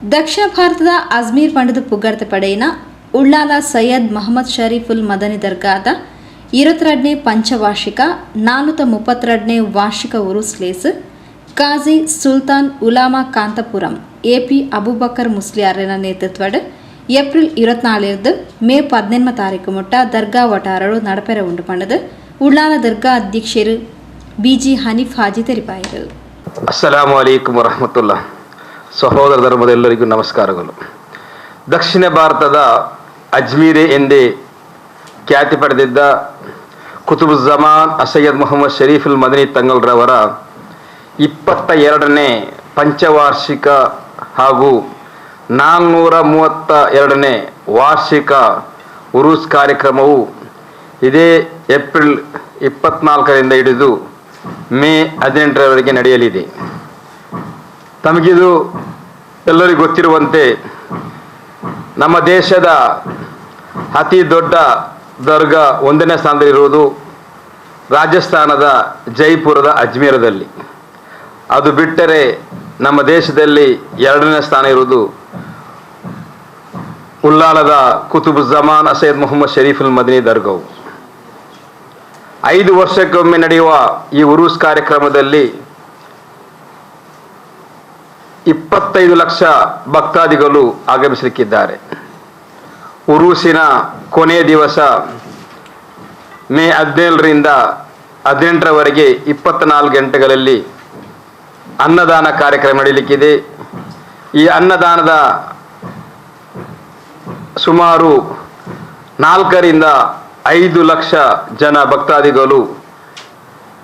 ದಕ್ಷಿಣ ಭಾರತದ ಅಜ್ಮೀರ್ ಪಂಡದ ಪುಗರ್ತ ಪಡೆಯಿನ ಉಳ್ಳಾಲ ಸೈಯದ್ ಮೊಹಮ್ಮದ್ ಶರೀಫುಲ್ ಮದನಿ ದರ್ಗಾದ 22ನೇ ಪಂಚವಾರ್ಷಿಕ 432ನೇ ವಾರ್ಷಿಕ ಉರುಸ್ ಲೇಸ್ ಕಾಜಿ ಸುಲ್ತಾನ್ ಉಲಾಮಾ ಕಾಂತಪುರಂ ಎಪಿ ಅಬೂಬಕರ್ ಮುಸ್ಲಿಯಾರನ ನೇತೃತ್ವದ ಏಪ್ರಿಲ್ 24 ಮೇ 18 ತಾರೀಕು ಮುಟ್ಟ ದರ್ಗಾ ವಟಾರಳು ನಡಪೆರ ಉಂಡು ಪಂಡದು ಉಳ್ಳಾಲ ದರ್ಗಾ ಅಧ್ಯಕ್ಷರು ಬಿಜಿ ಹನೀಫ್ ಹಾಜಿ ತೆರಿಪಾಯರು. ಅಸ್ಸಲಾಮು ಅಲೈಕುಂ ವರಹಮತುಲ್ಲಾ. ಸಹೋದರ ಧರ್ಮದ ಎಲ್ಲರಿಗೂ ನಮಸ್ಕಾರಗಳು. ದಕ್ಷಿಣ ಭಾರತದ ಅಜ್ಮೀರೆ ಎಂದೇ ಖ್ಯಾತಿ ಪಡೆದಿದ್ದ ಕುತುಬುಜ್ಜಮಾನ್ ಸೈಯದ್ ಮೊಹಮ್ಮದ್ ಶರೀಫುಲ್ ಮದನಿ ತಂಗಲ್ರವರ 22ನೇ ಪಂಚವಾರ್ಷಿಕ ಹಾಗೂ 432ನೇ ವಾರ್ಷಿಕ ಉರೂಸ್ ಕಾರ್ಯಕ್ರಮವು ಇದೇ ಏಪ್ರಿಲ್ 24ರಿಂದ ಹಿಡಿದು ಮೇ 18ರವರೆಗೆ ನಡೆಯಲಿದೆ. ತಮಗಿದು ಎಲ್ಲರಿಗೂ ಗೊತ್ತಿರುವಂತೆ ನಮ್ಮ ದೇಶದ ಅತಿ ದೊಡ್ಡ ದರ್ಗಾ 1ನೇ ಸ್ಥಾನದಲ್ಲಿರುವುದು ರಾಜಸ್ಥಾನದ ಜೈಪುರದ ಅಜ್ಮೀರದಲ್ಲಿ. ಅದು ಬಿಟ್ಟರೆ ನಮ್ಮ ದೇಶದಲ್ಲಿ 2ನೇ ಸ್ಥಾನ ಇರುವುದು ಉಳ್ಳಾಲದ ಕುತುಬುಜ್ಜಮಾನ್ ಸೈಯದ್ ಮೊಹಮ್ಮದ್ ಶರೀಫುಲ್ ಮದನಿ ದರ್ಗಾವು. 5 ವರ್ಷಕ್ಕೊಮ್ಮೆ ನಡೆಯುವ ಈ ಉರೂಸ್ ಕಾರ್ಯಕ್ರಮದಲ್ಲಿ 25 ಲಕ್ಷ ಭಕ್ತಾದಿಗಳು ಆಗಮಿಸಲಿಕ್ಕಿದ್ದಾರೆ. ಉರೂಸಿನ ಕೊನೆಯ ದಿವಸ ಮೇ 17ರಿಂದ 18ರವರೆಗೆ 24 ಗಂಟೆಗಳಲ್ಲಿ ಅನ್ನದಾನ ಕಾರ್ಯಕ್ರಮ ನಡೆಯಲಿಕ್ಕಿದೆ. ಈ ಅನ್ನದಾನದ ಸುಮಾರು 4ರಿಂದ 5 ಲಕ್ಷ ಜನ ಭಕ್ತಾದಿಗಳು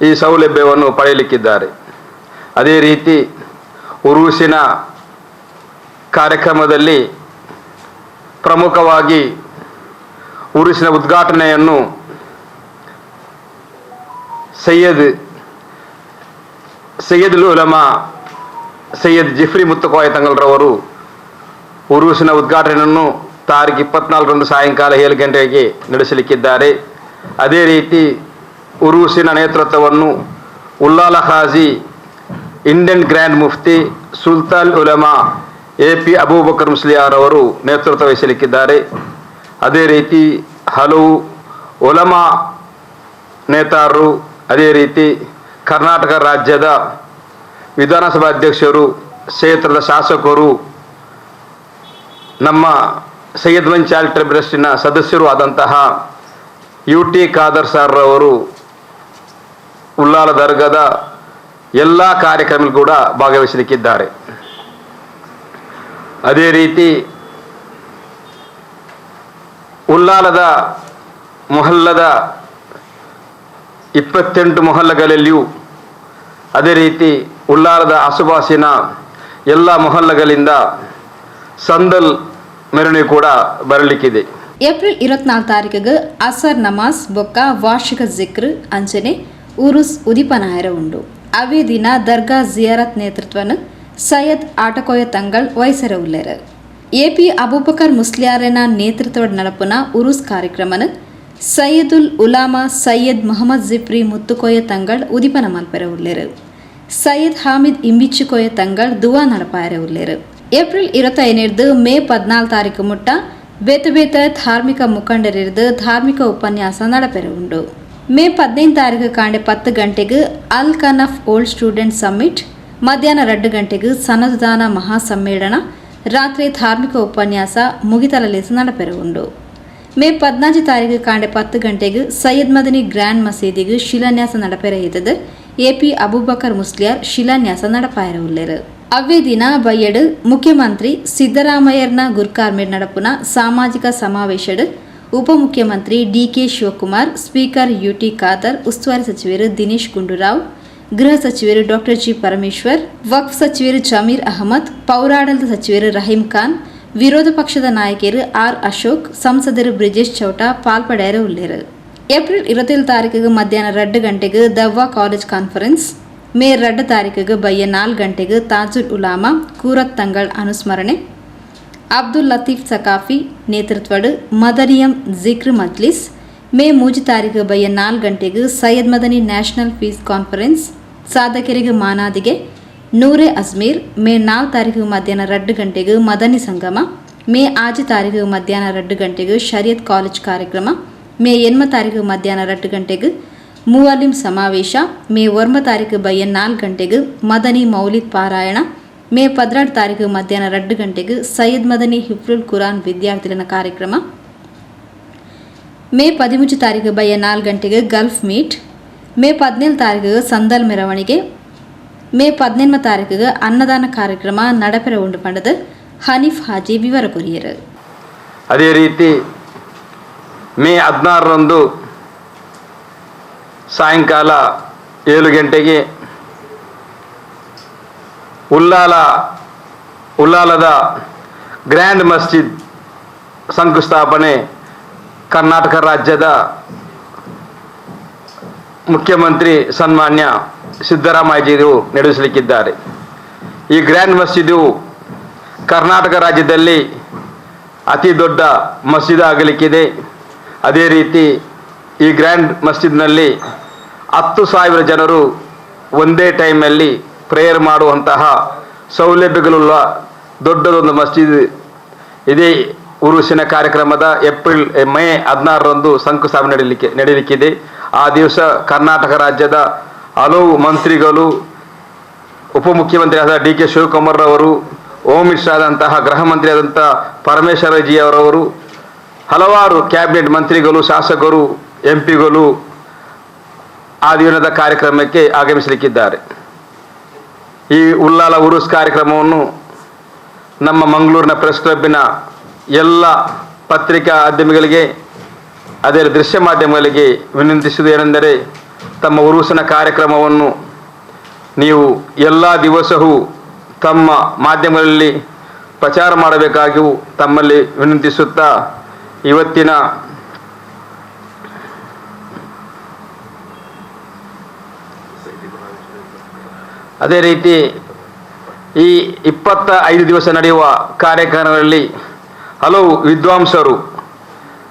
ಈ ಸೌಲಭ್ಯವನ್ನು ಪಡೆಯಲಿಕ್ಕಿದ್ದಾರೆ. ಅದೇ ರೀತಿ ಉರೂಸಿನ ಕಾರ್ಯಕ್ರಮದಲ್ಲಿ ಪ್ರಮುಖವಾಗಿ ಉರೂಸಿನ ಉದ್ಘಾಟನೆಯನ್ನು ಸೈಯದುಲ್ ಉಲಮಾ ಸೈಯದ್ ಜಿಫ್ರಿ ಮುತ್ತುಕೋಯ ತಂಗಲ್ರವರು ಉರೂಸಿನ ಉದ್ಘಾಟನೆಯನ್ನು ತಾರೀಖು 24ರಂದು ಸಾಯಂಕಾಲ 7 ಗಂಟೆಗೆ ನಡೆಸಲಿಕ್ಕಿದ್ದಾರೆ. ಅದೇ ರೀತಿ ಉರೂಸಿನ ನೇತೃತ್ವವನ್ನು ಉಳ್ಳಾಲ ಖಾಜಿ ಇಂಡಿಯನ್ ಗ್ರ್ಯಾಂಡ್ ಮುಫ್ತಿ ಸುಲ್ತಾನ್ ಉಲಮಾ ಎಪಿ ಅಬೂಬಕರ್ ಮುಸ್ಲಿಯಾರವರು ನೇತೃತ್ವ ವಹಿಸಲಿಕ್ಕಿದ್ದಾರೆ. ಅದೇ ರೀತಿ ಹಲವು ಉಲಮಾ ನೇತಾರರು, ಅದೇ ರೀತಿ ಕರ್ನಾಟಕ ರಾಜ್ಯದ ವಿಧಾನಸಭಾ ಅಧ್ಯಕ್ಷರು, ಕ್ಷೇತ್ರದ ಶಾಸಕರು, ನಮ್ಮ ಸೈಯದ್ ಮನ್ ಚಾರಿಟಬಲ್ ಟ್ರಸ್ಟಿನ ಸದಸ್ಯರು ಆದಂತಹ UT ಖಾದರ್ ಸಾರ್ರವರು ಉಳ್ಳಾಲ ದರ್ಗಾದ ಎಲ್ಲ ಕಾರ್ಯಕ್ರಮ ಕೂಡ ಭಾಗವಹಿಸಲಿಕ್ಕಿದ್ದಾರೆ. ಅದೇ ರೀತಿ ಉಳ್ಳಾಲದ ಮೊಹಲ್ಲದ 28 ಮೊಹಲ್ಲಗಳಲ್ಲಿಯೂ, ಅದೇ ರೀತಿ ಉಳ್ಳಾಲದ ಆಸುಪಾಸಿನ ಎಲ್ಲ ಮೊಹಲ್ಲಗಳಿಂದ ಸಂದಲ್ ಮೆರವಣಿಗೆ ಕೂಡ ಬರಲಿಕ್ಕಿದೆ. ಏಪ್ರಿಲ್ 24 ತಾರೀಕಿಗೆ ಅಸರ್ ನಮಾಜ್ ಬೊಕ್ಕ ವಾರ್ಷಿಕ ಜಿಕ್ರ್ ಅಂಚನೆ ಉರುಸ್ ಉದಿಪನಾಯರ ಉಂಡು. ಅವೇ ದಿನ ದರ್ಗಾ ಜಿಯಾರತ್ ನೇತೃತ್ವನ ಸೈಯದ್ ಆಟಕೋಯ ತಂಗಳ್ ವಹಿಸರ ಉಲ್ಲೇರ. ಎಪಿ ಅಬೂಬಕರ್ ಮುಸ್ಲಿಯಾರನ ನೇತೃತ್ವದ ನಡಪುನ ಉರುಸ್ ಕಾರ್ಯಕ್ರಮನ ಸೈಯದುಲ್ ಉಲಾಮಾ ಸೈಯದ್ ಮೊಹಮ್ಮದ್ ಜಿಫ್ರಿ ಮುತ್ತುಕೋಯ ತಂಗಳ್ ಉದಿಪನ ಮಲ್ಪೆರ ಉಲ್ಲೇರ. ಸೈಯದ್ ಹಾಮಿದ್ ಇಂಬಿಚ್ಚುಕೋಯ ತಂಗಳ್ ದುವಾ ನಡಪಾಯರ ಉಲ್ಲೇರ. ಏಪ್ರಿಲ್ 25 ಮೇ 14 ತಾರೀಕು ಮುಟ್ಟ ಬೇತ ಧಾರ್ಮಿಕ ಮುಖಂಡರಿರ್ದು ಧಾರ್ಮಿಕ ಉಪನ್ಯಾಸ ನಡಪೆರ ಉಂಡು. ಮೇ 15 ತಾರೀಕು ಕಾಂಡೆ 10 ಗಂಟೆಗೆ ಅಲ್ ಕನಫ್ ಓಲ್ಡ್ ಸ್ಟೂಡೆಂಟ್ ಸಮ್ಮಿಟ್, ಮಧ್ಯಾಹ್ನ 2 ಗಂಟೆಗೆ ಸನದುದಾನ ಮಹಾಸಮ್ಮೇಳನ, ರಾತ್ರಿ ಧಾರ್ಮಿಕ ಉಪನ್ಯಾಸ ಮುಗಿತಲಲೇಸ ನಡಪೆರ ಉಂಡು. ಮೇ 14 ತಾರೀಕು ಕಾಂಡೆ 10 ಗಂಟೆಗೆ ಸೈಯದ್ ಮದನಿ ಗ್ರ್ಯಾಂಡ್ ಮಸೀದಿಗೆ ಶಿಲಾನ್ಯಾಸ ನಡಪೆರ ಇದ್ದದು ಎಪಿ ಅಬೂಬಕರ್ ಮುಸ್ಲಿಯಾರ್ ಶಿಲಾನ್ಯಾಸ ನಡಪಾಯರ ಉಲ್ಲೇರ. ಅವೇ ದಿನ ಬಯ್ಯಡು ಮುಖ್ಯಮಂತ್ರಿ ಸಿದ್ದರಾಮಯ್ಯರ್ನ ಗುರ್ಕಾರ್ಮೇಡ್ ನಡಪುನ ಸಾಮಾಜಿಕ ಸಮಾವೇಶಡ್ ಉಪಮುಖ್ಯಮಂತ್ರಿ DK Shivakumar, speaker UT Khader, ಉಸ್ತುವಾರಿ ಸಚಿವರು ದಿನೇಶ್ ಗುಂಡೂರಾವ್, ಗೃಹ ಸಚಿವರು ಡಾಕ್ಟರ್ G ಪರಮೇಶ್ವರ್, ವಕ್ಫ್ ಸಚಿವರು ಜಮೀರ್ ಅಹಮದ್, ಪೌರಾಡಳಿತ ಸಚಿವರು ರಹೀಂ ಖಾನ್, ವಿರೋಧ ಪಕ್ಷದ ನಾಯಕರು R ಅಶೋಕ್, ಸಂಸದರು ಬ್ರಿಜೇಶ್ ಚೌಟಾ ಪಾಲ್ಪಡೆಯರ ಉಲ್ಲೇರ. ಏಪ್ರಿಲ್ 27 ತಾರೀಕಿಗೆ ಮಧ್ಯಾಹ್ನ 2 ಗಂಟೆಗೆ ದವ್ವಾ ಕಾಲೇಜ್ ಕಾನ್ಫರೆನ್ಸ್, ಮೇ 2 ತಾರೀಕಿಗೆ ಬಯ್ಯ 4 ಗಂಟೆಗೆ ತಾಜುಲ್ ಉಲಾಮಾ ಕೂರತ್ ತಂಗಳ್ ಅನುಸ್ಮರಣೆ, ಅಬ್ದುಲ್ ಲತೀಫ್ ಸಕಾಫಿ ನೇತೃತ್ವದ ಮದನಿಯಂ ಜಿಕ್ರ್ ಮಜ್ಲಿಸ್, ಮೇ 3 ತಾರೀಕು ಬಯ್ಯ 4 ಗಂಟೆಗೆ Syed Madani national peace conference ಸಾಧಕರಿಗೆ ಮಾನಾದಿಗೆ, ನೂರೆ ಅಜ್ಮೀರ್ ಮೇ 4 ತಾರೀಕು ಮಧ್ಯಾಹ್ನ 2 ಗಂಟೆಗೆ ಮದನಿ ಸಂಗಮ, ಮೇ 5 ತಾರೀಕು ಮಧ್ಯಾಹ್ನ 2 ಗಂಟೆಗೆ ಶರಿಯತ್ ಕಾಲೇಜ್ ಕಾರ್ಯಕ್ರಮ, ಮೇ 8 ತಾರೀಕು ಮಧ್ಯಾಹ್ನ 2 ಗಂಟೆಗೆ ಮೂವಲಿಂ ಸಮಾವೇಶ, ಮೇ 9 ತಾರೀಕು ಬಯ್ಯ 4 ಗಂಟೆಗೆ ಮದನಿ ಮೌಲಿದ್ ಪಾರಾಯಣ, ಮೇ 12 ತಾರೀಕು ಮಧ್ಯಾಹ್ನ 2 ಗಂಟೆಗೆ ಸೈಯದ್ ಮದನಿ ಹಿಫ್ರುಲ್ ಕುರಾನ್ ವಿದ್ಯಾರ್ಥಿಗಳ ಕಾರ್ಯಕ್ರಮ, ಮೇ 13 ತಾರೀಕು ಬಯ್ಯ 4 ಗಂಟೆಗೆ ಗಲ್ಫ್ ಮೀಟ್, ಮೇ 17 ತಾರೀಕು ಸಂದಲ್ ಮೆರವಣಿಗೆ, ಮೇ 18 ತಾರೀಕಿಗೆ ಅನ್ನದಾನ ಕಾರ್ಯಕ್ರಮ ನಡಪೆರ ಉಂಡು ಪಂಡದ ಹನೀಫ್ ಹಾಜಿ ವಿವರ ಕೊರಿಯರು. ಅದೇ ರೀತಿ ಮೇ 16ರಂದು ಸಾಯಂಕಾಲ 7 ಗಂಟೆಗೆ ಉಲ್ಲಾಲದ ಗ್ರ್ಯಾಂಡ್ ಮಸ್ಜಿದ್ ಶಂಕುಸ್ಥಾಪನೆ ಕರ್ನಾಟಕ ರಾಜ್ಯದ ಮುಖ್ಯಮಂತ್ರಿ ಸನ್ಮಾನ್ಯ ಸಿದ್ದರಾಮಯ್ಯಜಿಯವರು ನಡೆಸಲಿಕ್ಕಿದ್ದಾರೆ. ಈ ಗ್ರ್ಯಾಂಡ್ ಮಸ್ಜಿದು ಕರ್ನಾಟಕ ರಾಜ್ಯದಲ್ಲಿ ಅತಿ ದೊಡ್ಡ ಮಸ್ಜಿದ್ ಆಗಲಿಕ್ಕಿದೆ. ಅದೇ ರೀತಿ ಈ ಗ್ರ್ಯಾಂಡ್ ಮಸ್ಜಿದ್ನಲ್ಲಿ 10,000 ಜನರು ಒಂದೇ ಟೈಮಲ್ಲಿ ಪ್ರೇಯರ್ ಮಾಡುವಂತಹ ಸೌಲಭ್ಯಗಳುಳ್ಳ ದೊಡ್ಡದೊಂದು ಮಸ್ಜಿದ್ ಇದೇ ಉರುಸಿನ ಕಾರ್ಯಕ್ರಮದ ಮೇ 16ರಂದು ಶಂಕುಸ್ಥಾಪನೆ ನಡೆಯಲಿಕ್ಕಿದೆ. ಆ ದಿವಸ ಕರ್ನಾಟಕ ರಾಜ್ಯದ ಹಲವು ಮಂತ್ರಿಗಳು, ಉಪಮುಖ್ಯಮಂತ್ರಿಯಾದ ಡಿ ಕೆ ಶಿವಕುಮಾರ್ ಅವರು, ಹೋಮ್ ಮಿನಿಸ್ಟರ್ ಆದಂತಹ ಗೃಹ ಮಂತ್ರಿ ಆದಂತಹ ಪರಮೇಶ್ವರಜಿ ಅವರವರು, ಹಲವಾರು ಕ್ಯಾಬಿನೆಟ್ ಮಂತ್ರಿಗಳು, ಶಾಸಕರು, ಎಂಪಿಗಳು ಆ ದಿನದ ಕಾರ್ಯಕ್ರಮಕ್ಕೆ ಆಗಮಿಸಲಿಕ್ಕಿದ್ದಾರೆ. ಈ ಉಲ್ಲಾಲ ಉರುಸ್ ಕಾರ್ಯಕ್ರಮವನ್ನು ನಮ್ಮ ಮಂಗಳೂರಿನ ಪ್ರೆಸ್ ಕ್ಲಬ್ಬಿನ ಎಲ್ಲ ಪತ್ರಿಕಾ ಮಾಧ್ಯಮಗಳಿಗೆ, ಅದೇ ದೃಶ್ಯ ಮಾಧ್ಯಮಗಳಿಗೆ ವಿನಂತಿಸುವುದು ಏನೆಂದರೆ, ತಮ್ಮ ಉರುಸಿನ ಕಾರ್ಯಕ್ರಮವನ್ನು ನೀವು ಎಲ್ಲ ದಿವಸವೂ ತಮ್ಮ ಮಾಧ್ಯಮಗಳಲ್ಲಿ ಪ್ರಚಾರ ಮಾಡಬೇಕಾಗಿಯೂ ತಮ್ಮಲ್ಲಿ ವಿನಂತಿಸುತ್ತಾ, ಇವತ್ತಿನ ಅದೇ ರೀತಿ ಈ 25 ದಿವಸ ನಡೆಯುವ ಕಾರ್ಯಕ್ರಮಗಳಲ್ಲಿ ಹಲವು ವಿದ್ವಾಂಸರು,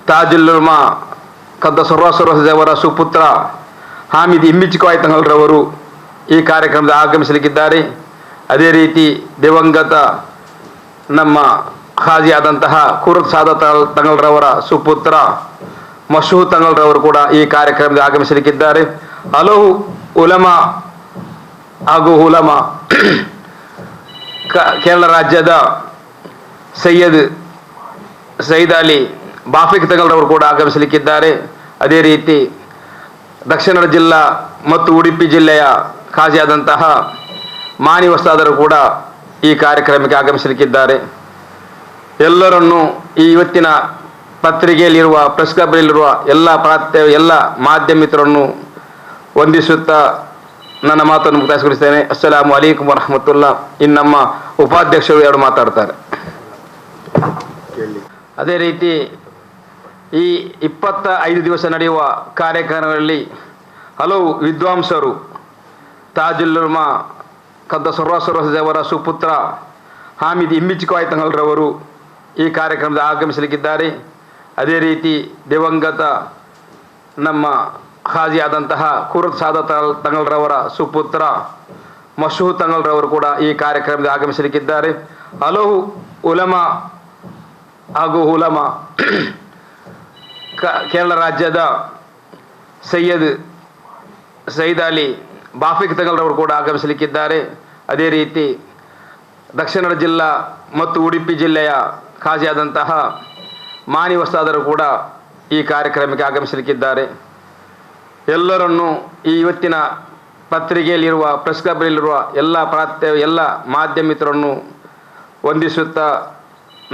ತಾಜುಲ್ ಉಲಮಾ ಕದ್ದಸರ್ವಸರ್ವದೇವರ ಸುಪುತ್ರ ಹಾಮಿದ್ ಇಮ್ಮಿಚ್ಕಾಯ್ ತಂಗಲ್ರವರು ಈ ಕಾರ್ಯಕ್ರಮದ ಆಗಮಿಸಲಿಕ್ಕಿದ್ದಾರೆ. ಅದೇ ರೀತಿ ದಿವಂಗತ ನಮ್ಮ ಖಾಜಿ ಆದಂತಹ ಕುರತ್ ಸಾದತ್ ತಂಗಲ್ರವರ ಸುಪುತ್ರ ಮಶೂದ್ ತಂಗಲ್ರವರು ಕೂಡ ಈ ಕಾರ್ಯಕ್ರಮದ ಆಗಮಿಸಲಿಕ್ಕಿದ್ದಾರೆ. ಹಲವು ಉಲಮಾ ಹಾಗೂ ಉಲಮಾ ಕೇರಳ ರಾಜ್ಯದ ಸೈಯದ್ ಅಲಿ ಬಾಫಿಕ್ ತಂಗಲ್ರವರು ಕೂಡ ಆಗಮಿಸಲಿಕ್ಕಿದ್ದಾರೆ. ಅದೇ ರೀತಿ ದಕ್ಷಿಣ ಜಿಲ್ಲಾ ಮತ್ತು ಉಡುಪಿ ಜಿಲ್ಲೆಯ ಖಾಜಿಯಾದಂತಹ ಮಾನಿ ವಸ್ತಾದರು ಕೂಡ ಈ ಕಾರ್ಯಕ್ರಮಕ್ಕೆ ಆಗಮಿಸಲಿಕ್ಕಿದ್ದಾರೆ. ಎಲ್ಲರನ್ನೂ ಈ ಇವತ್ತಿನ ಪತ್ರಿಕೆಯಲ್ಲಿರುವ ಪ್ರೆಸ್ ಕ್ಲಬ್ನಲ್ಲಿರುವ ಎಲ್ಲ ಮಾಧ್ಯಮ ಮಿತ್ರರನ್ನು ವಂದಿಸುತ್ತಾ ನನ್ನ ಮಾತನ್ನು ಮುಕ್ತಾಯಗೊಳಿಸ್ತೇನೆ. ಅಸ್ಸಲಾಮು ಅಲೈಕುಂ ವರಹಮತುಲ್ಲಾ. ಇನ್ನು ನಮ್ಮ ಉಪಾಧ್ಯಕ್ಷರು 2 ಮಾತಾಡ್ತಾರೆ. ಅದೇ ರೀತಿ ಈ 25 ದಿವಸ ನಡೆಯುವ ಕಾರ್ಯಕ್ರಮಗಳಲ್ಲಿ ಹಲವು ವಿದ್ವಾಂಸರು, ತಾಜುಲ್ ಉಲಮಾ ಕದ್ದಸರ್ವಸರ್ವದೇವರ ಸುಪುತ್ರ ಹಾಮಿದ್ ಇಮ್ಮಿಚ್ಕಾಯ್ ತಂಗಲ್ರವರು ಈ ಕಾರ್ಯಕ್ರಮದ ಆಗಮಿಸಲಿಕ್ಕಿದ್ದಾರೆ. ಅದೇ ರೀತಿ ದಿವಂಗತ ನಮ್ಮ ಖಾಜಿ ಆದಂತಹ ಕುರತ್ ಸಾದತ್ ತಂಗಲ್ರವರ ಸುಪುತ್ರ ಮಶೂದ್ ತಂಗಲ್ರವರು ಕೂಡ ಈ ಕಾರ್ಯಕ್ರಮದ ಆಗಮಿಸಲಿಕ್ಕಿದ್ದಾರೆ. ಹಲವು ಉಲಮಾ ಹಾಗೂ ಉಲಮಾ ಕೇರಳ ರಾಜ್ಯದ ಸೈಯದ್ ಅಲಿ ಬಾಫಿಕ್ ತಂಗಲ್ರವರು ಕೂಡ ಆಗಮಿಸಲಿಕ್ಕಿದ್ದಾರೆ. ಅದೇ ರೀತಿ ದಕ್ಷಿಣ ಜಿಲ್ಲಾ ಮತ್ತು ಉಡುಪಿ ಜಿಲ್ಲೆಯ ಖಾಜಿಯಾದಂತಹ ಮಾನಿ ವಸ್ತಾದರು ಕೂಡ ಈ ಕಾರ್ಯಕ್ರಮಕ್ಕೆ ಆಗಮಿಸಲಿಕ್ಕಿದ್ದಾರೆ. ಎಲ್ಲರನ್ನೂ ಈ ಇವತ್ತಿನ ಪತ್ರಿಕೆಯಲ್ಲಿರುವ ಪ್ರೆಸ್ ಕ್ಲಬ್ನಲ್ಲಿರುವ ಎಲ್ಲ ಮಾಧ್ಯಮ ಮಿತ್ರರನ್ನು ವಂದಿಸುತ್ತಾ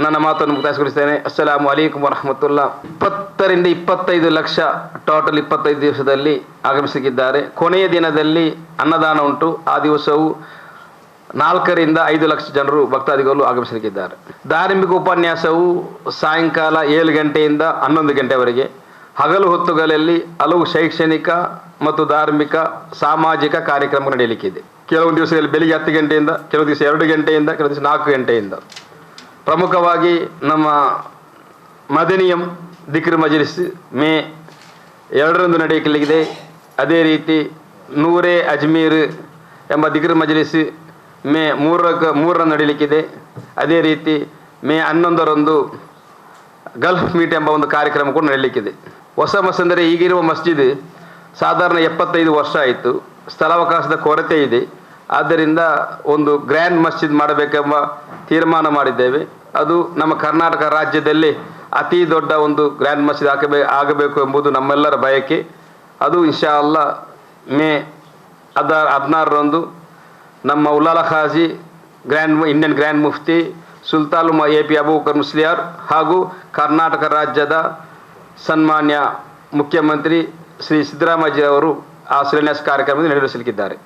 ನನ್ನ ಮಾತನ್ನು ಮುಕ್ತಾಯಗೊಳಿಸ್ತೇನೆ. ಅಸ್ಸಲಾಮು ಅಲೈಕುಂ ವರಹಮತುಲ್ಲಾ. 20 ರಿಂದ 25 ಲಕ್ಷ ಟೋಟಲ್ 25 ದಿವಸದಲ್ಲಿ ಆಗಮಿಸಲಿಕ್ಕಿದ್ದಾರೆ. ಕೊನೆಯ ದಿನದಲ್ಲಿ ಅನ್ನದಾನ ಉಂಟು. ಆ ದಿವಸವು 4 ರಿಂದ 5 ಲಕ್ಷ ಜನರು ಭಕ್ತಾದಿಗಳು ಆಗಮಿಸಲಿಕ್ಕಿದ್ದಾರೆ. ಧಾರ್ಮಿಕ ಉಪನ್ಯಾಸವು ಸಾಯಂಕಾಲ 7 ಗಂಟೆಯಿಂದ 11 ಗಂಟೆವರೆಗೆ. ಹಗಲು ಹೊತ್ತುಗಳಲ್ಲಿ ಹಲವು ಶೈಕ್ಷಣಿಕ ಮತ್ತು ಧಾರ್ಮಿಕ ಸಾಮಾಜಿಕ ಕಾರ್ಯಕ್ರಮ ನಡೆಯಲಿಕ್ಕಿದೆ. ಕೆಲವು ದಿವಸದಲ್ಲಿ ಬೆಳಿಗ್ಗೆ 10 ಗಂಟೆಯಿಂದ, ಕೆಲವು ದಿವಸ 2 ಗಂಟೆಯಿಂದ, ಕೆಲವು ದಿವಸ 4 ಗಂಟೆಯಿಂದ. ಪ್ರಮುಖವಾಗಿ ನಮ್ಮ ಮದನಿಯಂ ದಿಕ್ರ್ ಮಜ್ಲಿಸ್ ಮೇ 2ರಂದು ನಡೆಯಲಿಕ್ಕಿದೆ. ಅದೇ ರೀತಿ ನೂರೆ ಅಜ್ಮೀರ್ ಎಂಬ ದಿಕ್ರ್ ಮಜ್ಲಿಸ್ ಮೇ 3ರಂದು ನಡೀಲಿಕ್ಕಿದೆ. ಅದೇ ರೀತಿ ಮೇ 11ರಂದು ಗಲ್ಫ್ ಮೀಟ್ ಎಂಬ ಒಂದು ಕಾರ್ಯಕ್ರಮ ಕೂಡ ನಡೀಲಿಕ್ಕಿದೆ. ಹೊಸ ಮಸೀದಿ ಅಂದರೆ ಈಗಿರುವ ಮಸ್ಜಿದ್ ಸಾಧಾರಣ 75 ವರ್ಷ ಆಯಿತು. ಸ್ಥಳಾವಕಾಶದ ಕೊರತೆ ಇದೆ. ಆದ್ದರಿಂದ ಒಂದು ಗ್ರ್ಯಾಂಡ್ ಮಸ್ಜಿದ್ ಮಾಡಬೇಕೆಂಬ ತೀರ್ಮಾನ ಮಾಡಿದ್ದೇವೆ. ಅದು ನಮ್ಮ ಕರ್ನಾಟಕ ರಾಜ್ಯದಲ್ಲಿ ಅತಿ ದೊಡ್ಡ ಒಂದು ಗ್ರ್ಯಾಂಡ್ ಮಸ್ಜಿದ್ ಆಗಬೇಕು ಎಂಬುದು ನಮ್ಮೆಲ್ಲರ ಬಯಕೆ. ಅದು ಇನ್ಶಾ ಅಲ್ಲಾ ಮೇ 16ರಂದು ನಮ್ಮ ಉಲ್ಲಾಲ ಖಾಜಿ ಇಂಡಿಯನ್ ಗ್ರ್ಯಾಂಡ್ ಮುಫ್ತಿ ಸುಲ್ತಾನ್ AP ಅಬೂಬಕರ್ ಮುಸ್ಲಿಯಾರ್ ಹಾಗೂ ಕರ್ನಾಟಕ ರಾಜ್ಯದ ಸನ್ಮಾನ್ಯ ಮುಖ್ಯಮಂತ್ರಿ ಶ್ರೀ ಸಿದ್ದರಾಮಯ್ಯ ಅವರು ಆ ಶಿಲಾನ್ಯಾಸ ಕಾರ್ಯಕ್ರಮದಲ್ಲಿ ನೆರವೇರಿಸಲಿಕ್ಕಿದ್ದಾರೆ.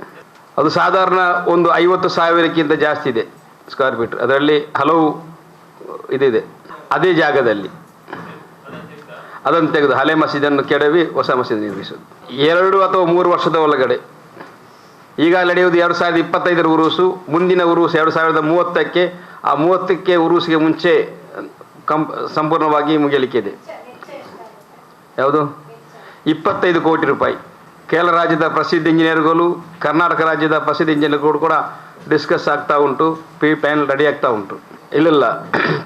ಅದು ಸಾಧಾರಣ ಒಂದು 50,000ಕ್ಕಿಂತ ಜಾಸ್ತಿ ಇದೆ ಸ್ಕ್ವೇರ್ ಫೀಟ್. ಅದರಲ್ಲಿ ಹಲವು ಇದಿದೆ. ಅದೇ ಜಾಗದಲ್ಲಿ ಅದನ್ನು ತೆಗೆದು ಹಳೆ ಮಸೀದಿಯನ್ನು ಕೆಡವಿ ಹೊಸ ಮಸೀದಿ ನಿರ್ಮಿಸುವುದು 2 ಅಥವಾ 3 ವರ್ಷದ ಒಳಗಡೆ. ಈಗ ನಡೆಯುವುದು 2025ರ ಉರುಸು, ಮುಂದಿನ ಉರುಸು 2030ಕ್ಕೆ. ಆ 30ಕ್ಕೆ ಉರುಸಿಗೆ ಮುಂಚೆ ಸಂಪೂರ್ಣವಾಗಿ ಮುಗಿಯಲಿಕ್ಕಿದೆ. ಯಾವುದು 25 ಕೋಟಿ ರೂಪಾಯಿ. ಕೇರಳ ರಾಜ್ಯದ ಪ್ರಸಿದ್ಧ ಇಂಜಿನಿಯರ್ಗಳು, ಕರ್ನಾಟಕ ರಾಜ್ಯದ ಪ್ರಸಿದ್ಧ ಇಂಜಿನಿಯರ್ಗಳು ಕೂಡ ಡಿಸ್ಕಸ್ ಆಗ್ತಾ ಉಂಟು. ಪ್ಯಾನಲ್ ರೆಡಿ ಆಗ್ತಾ ಉಂಟು. ಇಲ್ಲ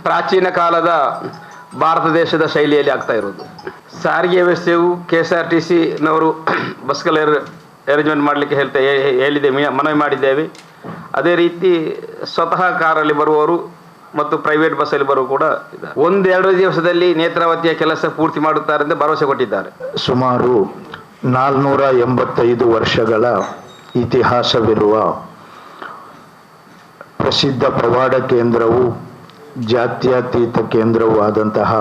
ಪ್ರಾಚೀನ ಕಾಲದ ಭಾರತ ದೇಶದ ಶೈಲಿಯಲ್ಲಿ ಆಗ್ತಾ ಇರೋದು. ಸಾರಿಗೆ ವ್ಯವಸ್ಥೆಯು KSRTCನವರು ಬಸ್ಗಳ ಅರೇಂಜ್ಮೆಂಟ್ ಮಾಡಲಿಕ್ಕೆ ಮನವಿ ಮಾಡಿದ್ದೇವೆ. ಅದೇ ರೀತಿ ಸ್ವತಃ ಕಾರಲ್ಲಿ ಬರುವವರು ಮತ್ತು ಪ್ರೈವೇಟ್ ಬಸ್ಸಲ್ಲಿ ಬರುವ ಕೂಡ ಇದ್ದಾರೆ. 1-2 ದಿವಸದಲ್ಲಿ ನೇತ್ರಾವತಿಯ ಕೆಲಸ ಪೂರ್ತಿ ಮಾಡುತ್ತಾರೆ ಎಂದು ಭರವಸೆ ಕೊಟ್ಟಿದ್ದಾರೆ. ಸುಮಾರು 485 ವರ್ಷಗಳ ಇತಿಹಾಸವಿರುವ ಪ್ರಸಿದ್ಧ ಪ್ರವಾಡ ಕೇಂದ್ರವು, ಜಾತ್ಯತೀತ ಕೇಂದ್ರವೂ ಆದಂತಹ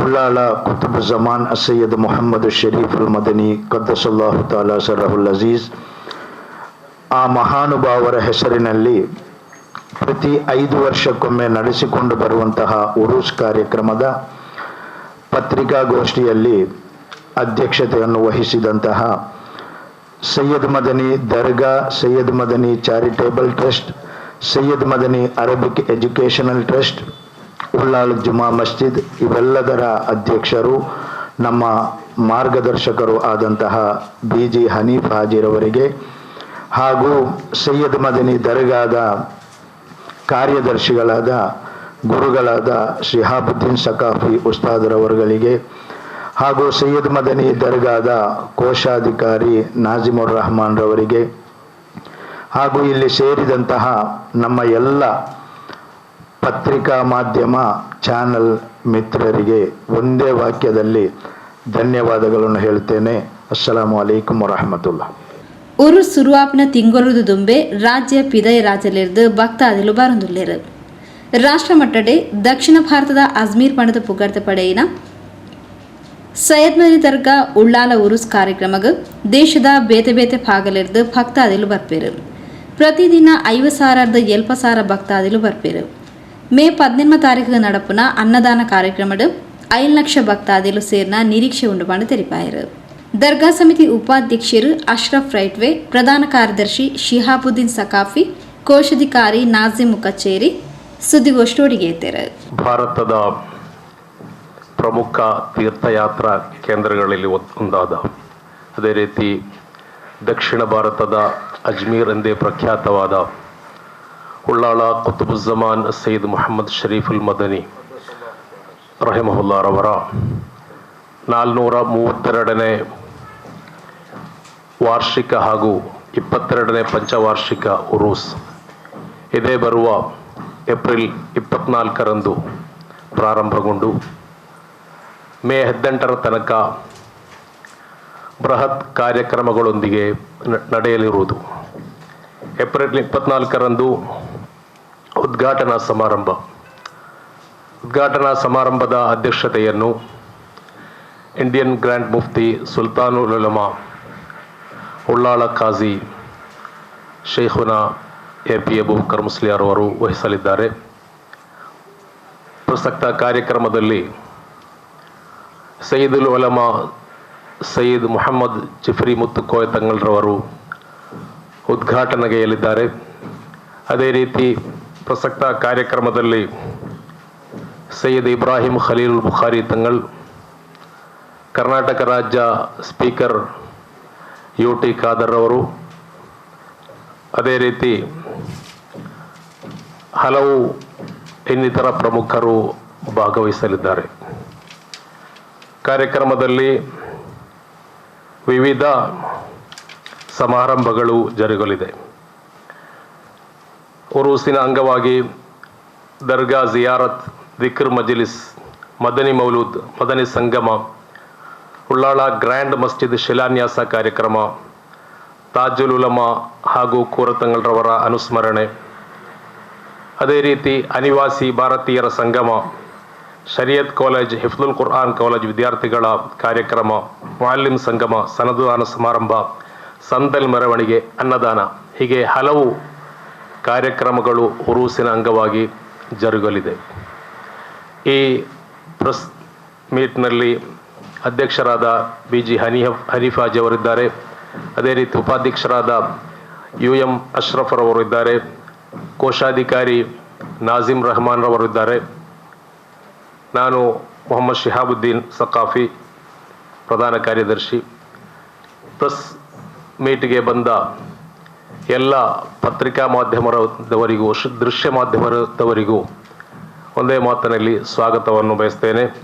ಉಳ್ಳಾಳ ಕುತುಬುಜ್ಜಮಾನ್ ಸೈಯದ್ ಮೊಹಮ್ಮದ್ ಶರೀಫುಲ್ ಮದನಿ ಕದ್ದಸಲ್ಲಾಹು ತಾಲಾ ಸರ್ರಹುಲ್ ಅಜೀಜ್ ಆ ಮಹಾನುಭಾವರ ಹೆಸರಿನಲ್ಲಿ ಪ್ರತಿ 5 ವರ್ಷಕ್ಕೊಮ್ಮೆ ನಡೆಸಿಕೊಂಡು ಬರುವಂತಹ ಉರೂಸ್ ಕಾರ್ಯಕ್ರಮದ ಪತ್ರಿಕಾಗೋಷ್ಠಿಯಲ್ಲಿ ಅಧ್ಯಕ್ಷತೆಯನ್ನು ವಹಿಸಿದಂತಹ Sayyed Madani Dargah, Sayyed Madani charitable trust, Sayyed Madani Arabic educational trust, Ullal Juma Masjid ಇವೆಲ್ಲದರ ಅಧ್ಯಕ್ಷರು, ನಮ್ಮ ಮಾರ್ಗದರ್ಶಕರು ಆದಂತಹ BG ಹನೀಫ್ ಹಾಜಿರವರಿಗೆ ಹಾಗೂ ಸೈಯದ್ ಮದನಿ ದರ್ಗಾದ ಕಾರ್ಯದರ್ಶಿಗಳಾದ ಗುರುಗಳಾದ ಶಿಹಾಬುದ್ದೀನ್ ಸಕಾಫಿ ಉಸ್ತಾದರವರುಗಳಿಗೆ ಹಾಗೂ ಸೈಯದ್ ಮದನಿ ದರ್ಗಾದ ಕೋಶಾಧಿಕಾರಿ ನಾಜಿಮುರ್ ರಹಮಾನ್ ರವರಿಗೆ ಹಾಗೂ ಇಲ್ಲಿ ಸೇರಿದಂತಹ ನಮ್ಮ ಎಲ್ಲ ಪತ್ರಿಕಾ ಮಾಧ್ಯಮ ಚಾನಲ್ ಮಿತ್ರರಿಗೆ ಒಂದೇ ವಾಕ್ಯದಲ್ಲಿ ಧನ್ಯವಾದಗಳನ್ನು ಹೇಳ್ತೇನೆ. ಅಸ್ಸಲಾಮು ಅಲೈಕುಂ ವರಹಮತುಲ್ಲಾ. ಉರುಸ್ ಸುರುವಾಪಿನ ತಿಂಗೊಲುದು ದುಂಬೆ ರಾಜ್ಯ ಪಿದಯ ರಾಜ್ಯಲಿರ್ದು ಭಕ್ತಾದಿಲು ಬರಂದುಲ್ಲೇರು. ರಾಷ್ಟ್ರ ಮಟ್ಟಡೆ ದಕ್ಷಿಣ ಭಾರತದ ಅಜ್ಮೀರ್ ಪಣದ ಪುಗಡ್ತ ಪಡೆಯಿನ ಸೈಯದ್ ಮದನಿ ದರ್ಗಾ ಉಳ್ಳಾಲ ಉರುಸ್ ಕಾರ್ಯಕ್ರಮಗ ದೇಶದ ಬೇತೆ ಬೇತೆ ಭಾಗಲಿರ್ದು ಭಕ್ತಾದಿಲು ಬರ್ಪೇರು. ಪ್ರತಿದಿನ 50,000 70,000 ಭಕ್ತಾದಿಲು ಬರ್ಪೇರು. ಮೇ 18 ತಾರೀಕು ನಡಪುನ ಅನ್ನದಾನ ಕಾರ್ಯಕ್ರಮದ 5 ಲಕ್ಷ ಭಕ್ತಾದಿಲು ಸೇರ್ನ ನಿರೀಕ್ಷೆ ಉಂಡು ಮಾಡಿ ತೆರಿಪಾಯರು. ದರ್ಗಾ ಸಮಿತಿ ಉಪಾಧ್ಯಕ್ಷರು ಅಶ್ರಫ್ ರೈಟ್ವೆ, ಪ್ರಧಾನ ಕಾರ್ಯದರ್ಶಿ ಶಿಹಾಬುದ್ದೀನ್ ಸಕಾಫಿ, ಕೋಶಾಧಿಕಾರಿ ನಾಜಿಮ್ ಮುಕಚ್ಚೇರಿ ಸುದ್ದಿಗೋಷ್ಠಿಯೊಡಿಗೆ ಎತ್ತೇರು. ಭಾರತದ ಪ್ರಮುಖ ತೀರ್ಥಯಾತ್ರಾ ಕೇಂದ್ರಗಳಲ್ಲಿ ಒಂದಾದ, ಅದೇ ರೀತಿ ದಕ್ಷಿಣ ಭಾರತದ ಅಜ್ಮೀರ್ ಎಂದೇ ಪ್ರಖ್ಯಾತವಾದ ಉಳ್ಳಾಳ ಕುತುಬುಜ್ಜಮಾನ್ ಸೈಯದ್ ಮೊಹಮ್ಮದ್ ಶರೀಫುಲ್ ಮದನಿ ರಹಿಮಹುಲ್ಲಾರವರ 432ನೇ ವಾರ್ಷಿಕ ಹಾಗೂ 22ನೇ ಪಂಚವಾರ್ಷಿಕ ಉರೂಸ್ ಇದೇ ಬರುವ ಏಪ್ರಿಲ್ 24ರಂದು ಪ್ರಾರಂಭಗೊಂಡು ಮೇ 18ರ ತನಕ ಬೃಹತ್ ಕಾರ್ಯಕ್ರಮಗಳೊಂದಿಗೆ ನಡೆಯಲಿರುವುದು. ಏಪ್ರಿಲ್ 24ರಂದು ಉದ್ಘಾಟನಾ ಸಮಾರಂಭದ ಅಧ್ಯಕ್ಷತೆಯನ್ನು ಇಂಡಿಯನ್ ಗ್ರ್ಯಾಂಡ್ ಮುಫ್ತಿ ಸುಲ್ತಾನುಲ್ ಉಲಮಾ ಉಳ್ಳಾಳ ಖಾಜಿ ಶೇಖುನಾ AP ಅಬೂಬಕರ್ ಮುಸ್ಲಿಯಾರ್ ಅವರು ವಹಿಸಲಿದ್ದಾರೆ. ಪ್ರಸಕ್ತ ಕಾರ್ಯಕ್ರಮದಲ್ಲಿ ಸೈಯದುಲ್ ಉಲಮಾ ಸೈಯದ್ ಮೊಹಮ್ಮದ್ ಜಿಫ್ರಿ ಮುತ್ತು ಕೋಯ ತಂಗಲ್ರವರು ಉದ್ಘಾಟನೆಗೆಯಲಿದ್ದಾರೆ. ಅದೇ ರೀತಿ ಪ್ರಸಕ್ತ ಕಾರ್ಯಕ್ರಮದಲ್ಲಿ ಸೈಯದ್ ಇಬ್ರಾಹಿಂ ಖಲೀಲ್ ಬುಖಾರಿ ತಂಗಳ್, ಕರ್ನಾಟಕ ರಾಜ್ಯ ಸ್ಪೀಕರ್ UT ಖಾದರ್ ಅವರು, ಅದೇ ರೀತಿ ಹಲವು ಇನ್ನಿತರ ಪ್ರಮುಖರು ಭಾಗವಹಿಸಲಿದ್ದಾರೆ. ಕಾರ್ಯಕ್ರಮದಲ್ಲಿ ವಿವಿಧ ಸಮಾರಂಭಗಳು ಜರುಗಲಿದೆ. ಉರೂಸಿನ ಅಂಗವಾಗಿ ದರ್ಗಾ ಜಿಯಾರತ್, ದಿಕ್ರ್ ಮಜ್ಲಿಸ್, ಮದನಿ ಮೌಲೂದ್, ಮದನಿ ಸಂಗಮ, ಉಳ್ಳಾಳ ಗ್ರ್ಯಾಂಡ್ ಮಸ್ಜಿದ್ ಶಿಲಾನ್ಯಾಸ ಕಾರ್ಯಕ್ರಮ, ತಾಜುಲ್ ಉಲಮಾ ಹಾಗೂ ಕೋರತಂಗಲ್ರವರ ಅನುಸ್ಮರಣೆ, ಅದೇ ರೀತಿ ಅನಿವಾಸಿ ಭಾರತೀಯರ ಸಂಗಮ, ಶರಿಯತ್ ಕಾಲೇಜ್, ಹಿಫ್ಜುಲ್ ಕುರ್ಆನ್ ಕಾಲೇಜ್ ವಿದ್ಯಾರ್ಥಿಗಳ ಕಾರ್ಯಕ್ರಮ, ಮುಅಲ್ಲಿಮ್ ಸಂಗಮ, ಸನದುದಾನ ಸಮಾರಂಭ, ಸಂದಲ್ ಮೆರವಣಿಗೆ, ಅನ್ನದಾನ, ಹೀಗೆ ಹಲವು ಕಾರ್ಯಕ್ರಮಗಳು ಉರೂಸಿನ ಅಂಗವಾಗಿ ಜರುಗಲಿದೆ. ಈ ಪ್ರೆಸ್ ಮೀಟ್ನಲ್ಲಿ ಅಧ್ಯಕ್ಷರಾದ BG ಹನೀಫಾಜಿ ಅವರಿದ್ದಾರೆ. ಅದೇ ರೀತಿ ಉಪಾಧ್ಯಕ್ಷರಾದ UM ಅಶ್ರಫ್ ರವರು ಇದ್ದಾರೆ. ಕೋಶಾಧಿಕಾರಿ ನಾಜಿಮ್ ರಹಮಾನ್ ರವರು ಇದ್ದಾರೆ. ನಾನು ಮೊಹಮ್ಮದ್ ಶಿಹಾಬುದ್ದೀನ್ ಸಕಾಫಿ, ಪ್ರಧಾನ ಕಾರ್ಯದರ್ಶಿ. ಪ್ರೆಸ್ ಮೀಟ್ಗೆ ಬಂದ ಎಲ್ಲ ಪತ್ರಿಕಾ ಮಾಧ್ಯಮದವರಿಗೂ, ದೃಶ್ಯ ಮಾಧ್ಯಮದವರಿಗೂ ಒಂದೇ ಮಾತಿನಲ್ಲಿ ಸ್ವಾಗತವನ್ನು ಬಯಸ್ತೇನೆ.